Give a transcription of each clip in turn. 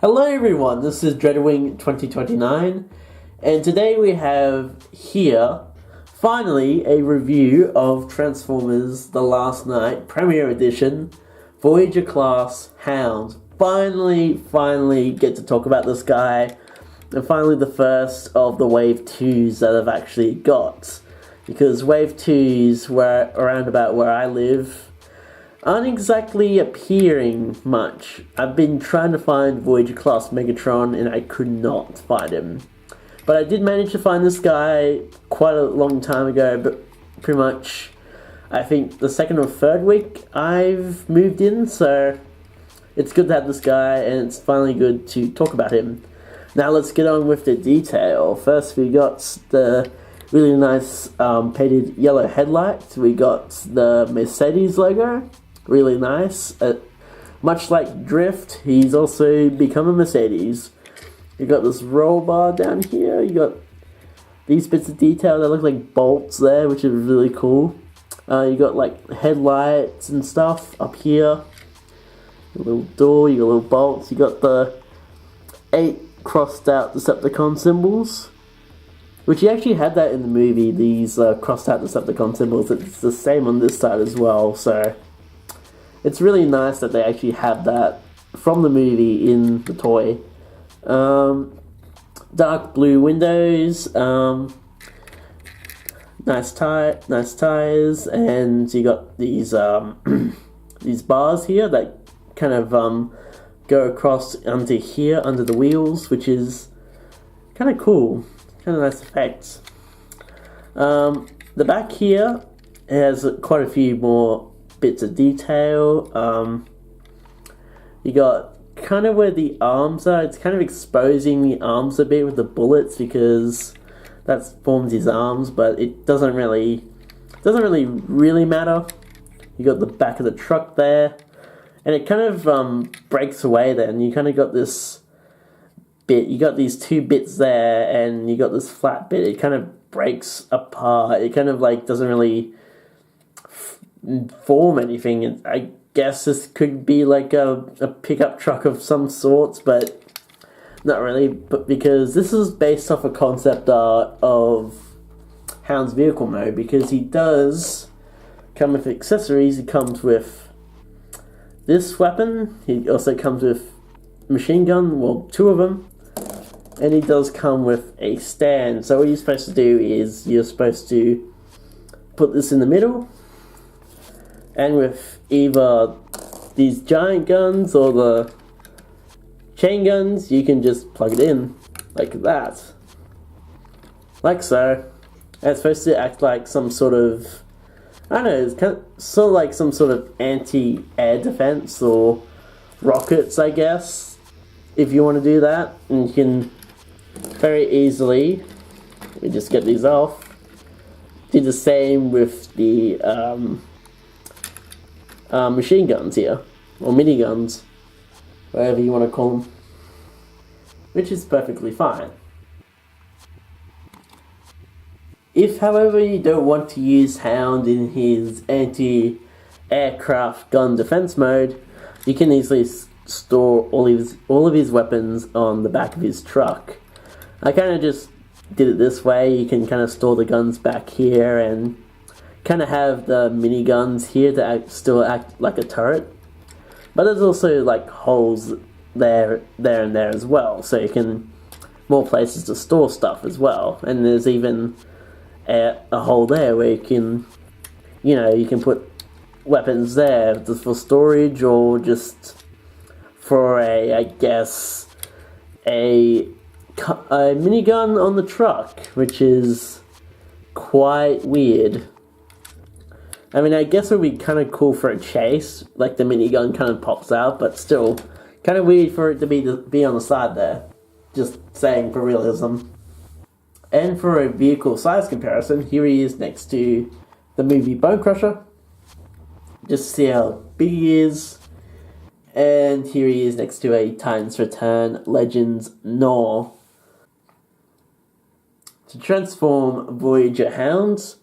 Hello everyone, this is Dreadwing 2029, and today we have here, finally, a review of Transformers The Last Night Premiere Edition, Voyager Class Hound. Finally get to talk about this guy, and finally the first of the Wave 2s that I've actually got. Because Wave 2s, around about where I live, aren't exactly appearing much. I've been trying to find Voyager class Megatron and I could not find him. But I did manage to find this guy quite a long time ago, but pretty much I think the second or third week I've moved in, so it's good to have this guy and it's finally good to talk about him. Now let's get on with the detail. First we got the really nice painted yellow headlights. We got the Mercedes logo. Really nice. Much like Drift, he's also become a Mercedes. You got this roll bar down here. You got these bits of detail that look like bolts there, which is really cool. You got like headlights and stuff up here. A little door, you got little bolts. You got the 8 crossed out Decepticon symbols, which you actually had that in the movie, these crossed out Decepticon symbols. It's the same on this side as well, so it's really nice that they actually have that from the movie in the toy. Dark blue windows, nice tires, and you got these these bars here that kind of go across under here, under the wheels, which is kind of cool. Kind of nice effects. The back here has quite a few more bits of detail. You got kind of where the arms are. It's kind of exposing the arms a bit with the bullets because that forms his arms, but it doesn't really matter. You got the back of the truck there, and it kind of breaks away. Then you kind of got this bit. You got these 2 bits there, and you got this flat bit. It kind of breaks apart. It kind of like doesn't really form anything. I guess this could be like a pickup truck of some sorts, but not really. But because this is based off a concept art of Hound's vehicle mode, because he does come with accessories. He comes with this weapon. He also comes with machine gun, well, 2 of them. And he does come with a stand. So what you're supposed to do is you're supposed to put this in the middle, and with either these giant guns or the chain guns, you can just plug it in like that. Like so. And it's supposed to act like some sort of, I don't know, it's kind of, sort of like some sort of anti-air defense or rockets, I guess, if you want to do that. And you can very easily, we just get these off, do the same with the machine guns here, or miniguns, whatever you want to call them, which is perfectly fine. If, however, you don't want to use Hound in his anti-aircraft gun defense mode, you can easily store all of his weapons on the back of his truck. I kind of just did it this way. You can kind of store the guns back here and kind of have the miniguns here to still act like a turret. But there's also like holes there and there as well, so you can more places to store stuff as well. And there's even a hole there where you can, you can put weapons there just for storage or just for I guess a minigun on the truck, which is quite weird. I mean, I guess it would be kind of cool for a chase, like the minigun kind of pops out, but still kind of weird for it to be on the side there. Just saying for realism. And for a vehicle size comparison, here he is next to the movie Bone Crusher. Just see how big he is. And here he is next to a Titans Return Legends Gnaw. To transform Voyager Hounds,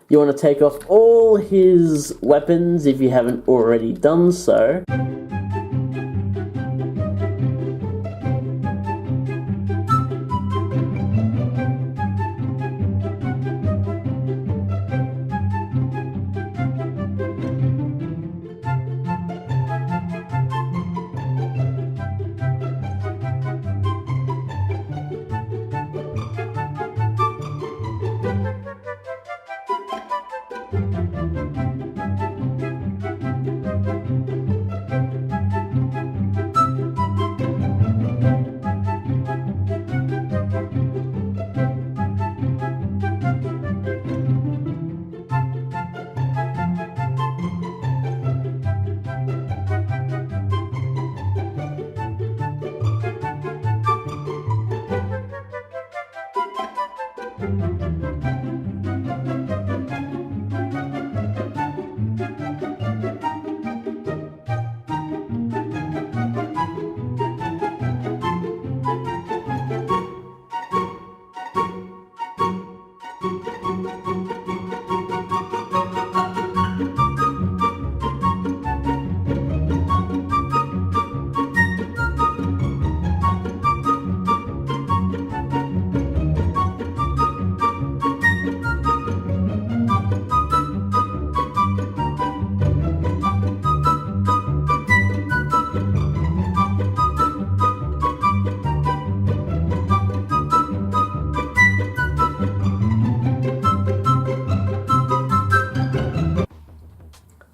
you want to take off all his weapons if you haven't already done so.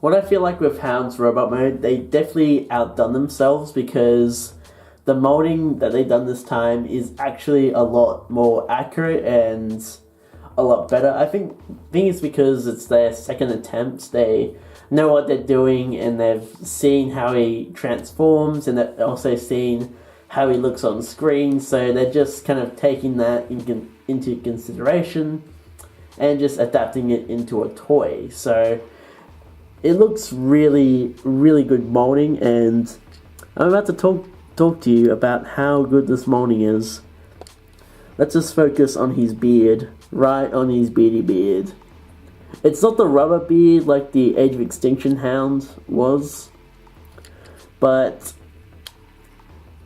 What I feel like with Hound's robot mode, they definitely outdone themselves because the molding that they've done this time is actually a lot more accurate and a lot better. I think it's because it's their second attempt. They know what they're doing and they've seen how he transforms and they've also seen how he looks on screen. So they're just kind of taking that into consideration and just adapting it into a toy. So it looks really, really good molding, and I'm about to talk to you about how good this molding is. Let's just focus on his beard, right on his beardy beard. It's not the rubber beard like the Age of Extinction Hound was, but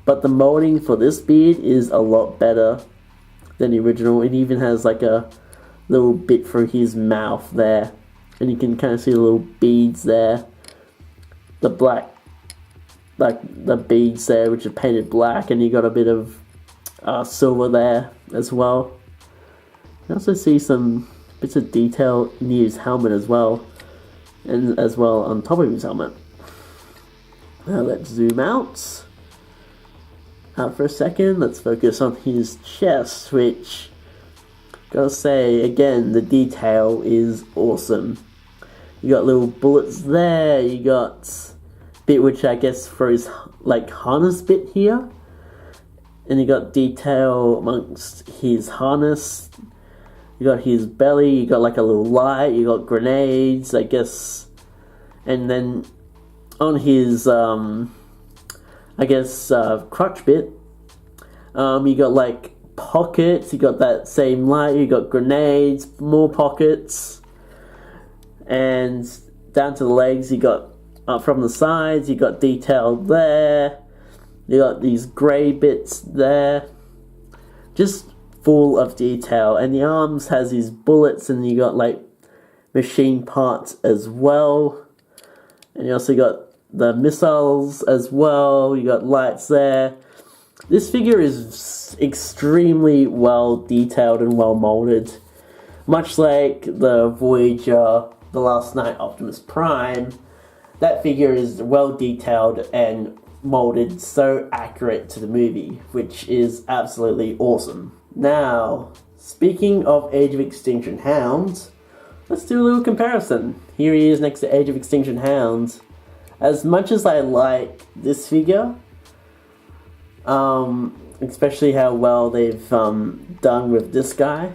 the molding for this beard is a lot better than the original. It even has like a little bit through his mouth there, and you can kind of see the little beads there, the black, like the beads there which are painted black, and you got a bit of silver there as well. You also see some bits of detail near his helmet as well, and as well on top of his helmet. Now let's zoom out for a second. Let's focus on his chest, which, gotta say again, the detail is awesome. You got little bullets there, you got bit which I guess for his like harness bit here, and you got detail amongst his harness. You got his belly, you got like a little light, you got grenades, I guess, and then on his crotch bit, you got like pockets, you got that same light, you got grenades, more pockets, and down to the legs you got from the sides you got detail there, you got these grey bits there, just full of detail. And the arms has his bullets, and you got like machine parts as well, and you also got the missiles as well, you got lights there. This figure is extremely well detailed and well molded, much like the Voyager, the Last Night Optimus Prime. That figure is well detailed and molded so accurate to the movie, which is absolutely awesome. Now, speaking of Age of Extinction Hound, let's do a little comparison. Here he is next to Age of Extinction Hound. As much as I like this figure, especially how well they've done with this guy,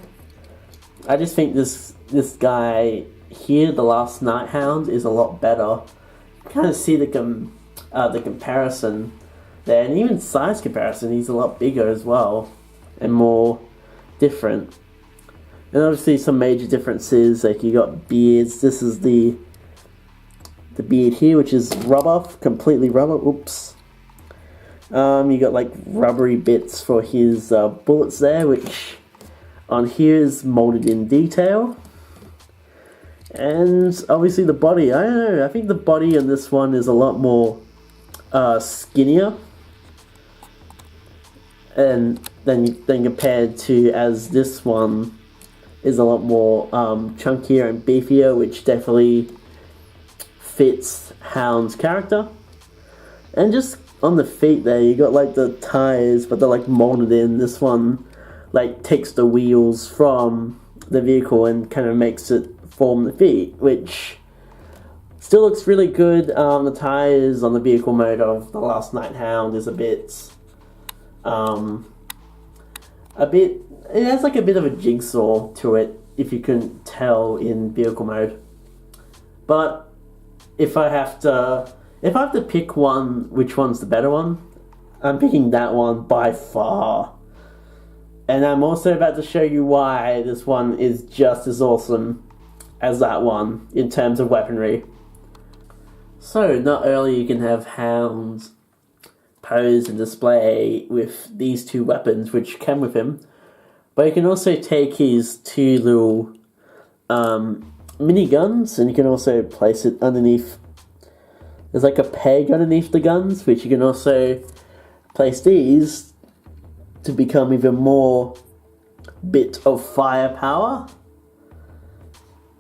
I just think this guy here, the Last Night Hound, is a lot better. You kind of see the comparison there, and even size comparison, he's a lot bigger as well, and more different. And obviously some major differences, like you got beards. This is the beard here, which is rubber, completely rubber. Oops. You got like rubbery bits for his bullets there, which on here is molded in detail. And obviously the body, I don't know, I think the body on this one is a lot more skinnier and than compared to as this one is a lot more chunkier and beefier, which definitely fits Hound's character. And just on the feet there, you got like the tires, but they're like molded in. This one like takes the wheels from the vehicle and kind of makes it form the feet, which still looks really good. The tires on the vehicle mode of the Last Night Hound is a bit, it has like a bit of a jigsaw to it, if you couldn't tell in vehicle mode. But if I have to pick one, which one's the better one, I'm picking that one by far. And I'm also about to show you why this one is just as awesome as that one in terms of weaponry. So, not only you can have Hound pose and display with these two weapons which come with him, but you can also take his two little mini guns, and you can also place it underneath. There's like a peg underneath the guns, which you can also place these to become even more bit of firepower.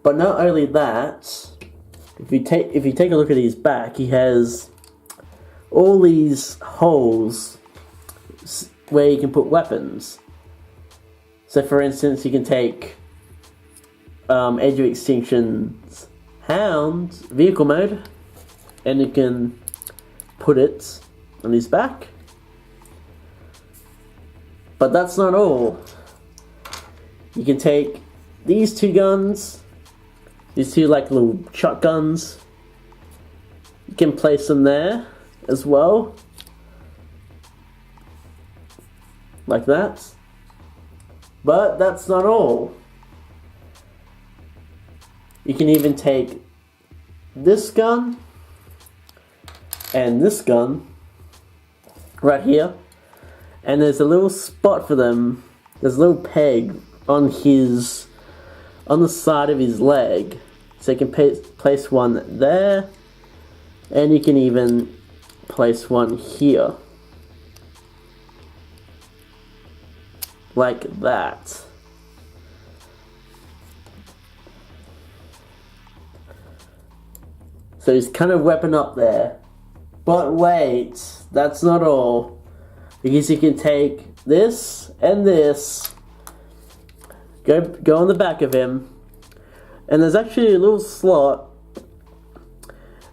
But not only that, if you take a look at his back, he has all these holes where you can put weapons. So for instance, you can take Age of Extinction's Hound vehicle mode, and you can put it on his back. But that's not all. You can take these two guns, these two like little shotguns. You can place them there as well, like that. But that's not all. You can even take this gun and this gun right here, and there's a little spot for them. There's a little peg on the side of his leg, so you can place one there, and you can even place one here, like that. So he's kind of weapon up there. But wait, that's not all. Because you can take this and this, go on the back of him, and there's actually a little slot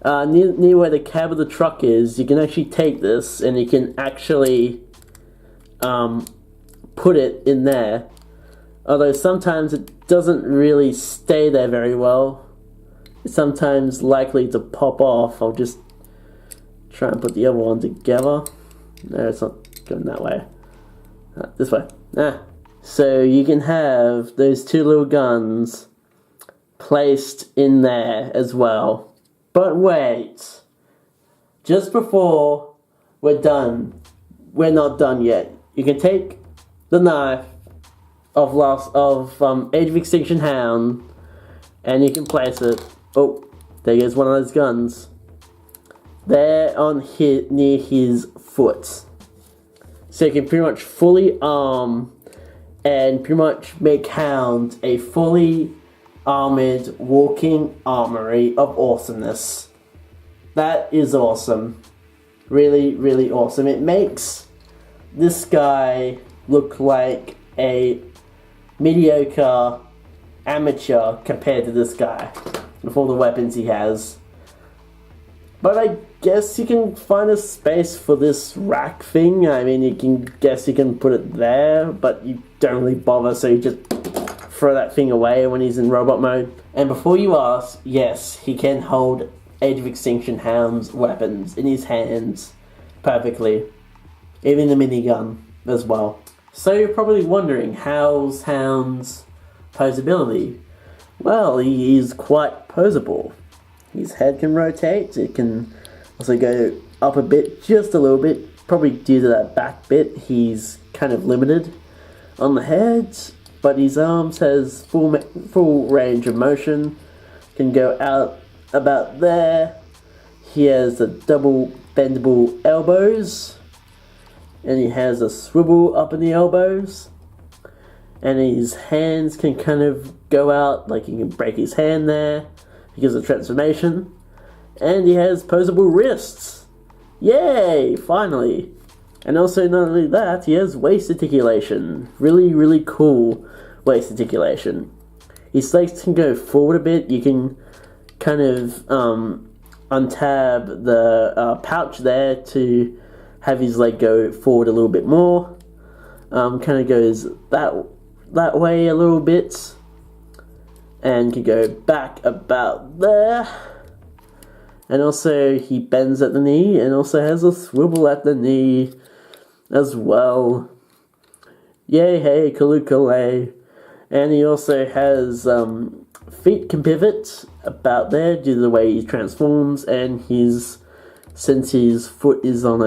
near where the cab of the truck is. You can actually take this and you can actually put it in there. Although sometimes it doesn't really stay there very well. It's sometimes likely to pop off. I'll just try and put the other one together. No, it's not going that way. This way. So you can have those two little guns placed in there as well. But wait. Just before we're done, we're not done yet. You can take the knife of Age of Extinction Hound, and you can place it. Oh, there goes one of those guns. There on near his foot. So you can pretty much fully arm and pretty much make Hound a fully armored walking armory of awesomeness. That is awesome. Really, really awesome. It makes this guy look like a mediocre amateur compared to this guy with all the weapons he has. But I guess you can find a space for this rack thing. I mean, you can put it there, but you don't really bother, so you just throw that thing away when he's in robot mode. And before you ask, yes, he can hold Age of Extinction Hound's weapons in his hands perfectly. Even the minigun as well. So you're probably wondering, how's Hound's posability? Well, he is quite posable. His head can rotate, it can also go up a bit, just a little bit, probably due to that back bit. He's kind of limited on the head, but his arms has full range of motion, can go out about there. He has the double bendable elbows, and he has a swivel up in the elbows, and his hands can kind of go out, like you can break his hand there because of transformation. And he has posable wrists. Yay! Finally! And also, not only that, he has waist articulation. Really, really cool waist articulation. His legs can go forward a bit. You can kind of untab the pouch there to have his leg go forward a little bit more. Kind of goes that way a little bit, and can go back about there. And also he bends at the knee, and also has a swivel at the knee as well. Yay, hey, kalukale. And he also has feet can pivot about there due to the way he transforms, and since his foot is on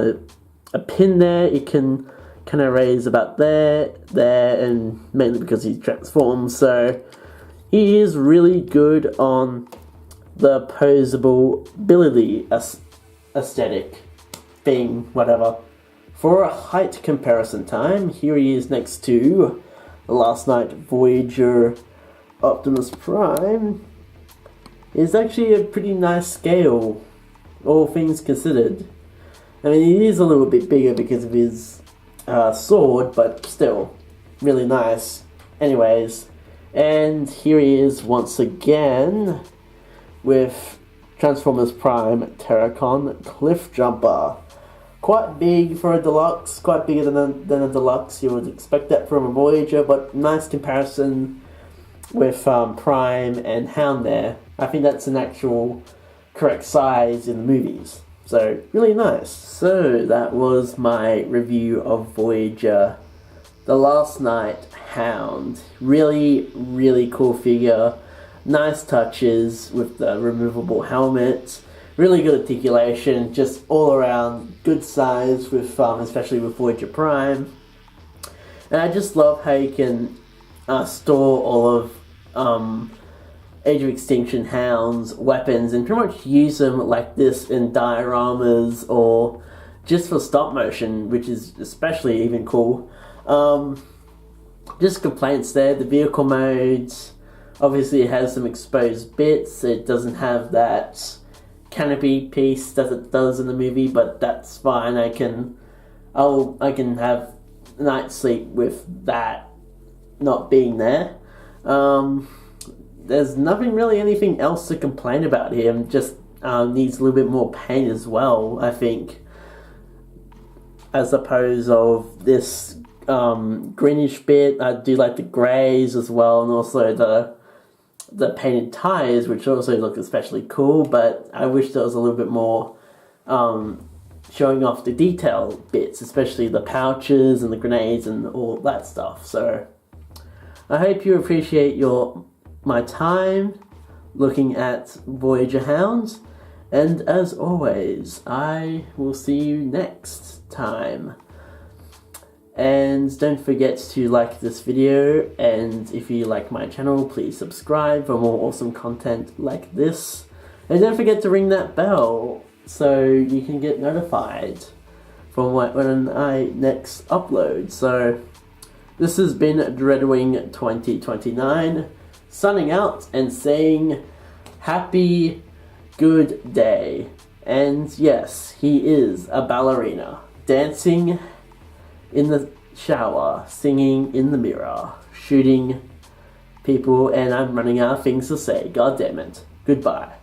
a pin there, it can kind of raise about there, and mainly because he transforms. So he is really good on the posability aesthetic thing, whatever. For a height comparison time, here he is next to Last Night Voyager Optimus Prime. is actually a pretty nice scale, all things considered. I mean, he is a little bit bigger because of his sword, but still, really nice. Anyways, and here he is once again with Transformers Prime Terracon Cliff Jumper. Quite big for a deluxe, quite bigger than a deluxe. You would expect that from a Voyager, but nice comparison with Prime and Hound there. I think that's an actual correct size in the movies. So, really nice. So, that was my review of Voyager The Last Night Hound. Really, really cool figure. Nice touches with the removable helmet. Really good articulation. Just all around good size with, especially with Voyager Prime. And I just love how you can store all of Age of Extinction Hound's weapons and pretty much use them like this in dioramas or just for stop motion, which is especially even cool. Just complaints there. The vehicle modes, obviously it has some exposed bits. It doesn't have that canopy piece that it does in the movie, but that's fine. I can have night sleep with that not being there. There's nothing really anything else to complain about here. Just needs a little bit more paint as well, I think, as opposed of this greenish bit. I do like the greys as well, and also the painted tires, which also look especially cool, but I wish there was a little bit more showing off the detail bits, especially the pouches and the grenades and all that stuff. So I hope you appreciate my time looking at Voyager Hounds, and as always, I will see you next time. And don't forget to like this video, and if you like my channel, please subscribe for more awesome content like this. And don't forget to ring that bell so you can get notified from when I next upload. So this has been Dreadwing 2029, signing out and saying happy good day. And yes, he is a ballerina, dancing in the shower, singing in the mirror, shooting people, and I'm running out of things to say. God damn it. Goodbye.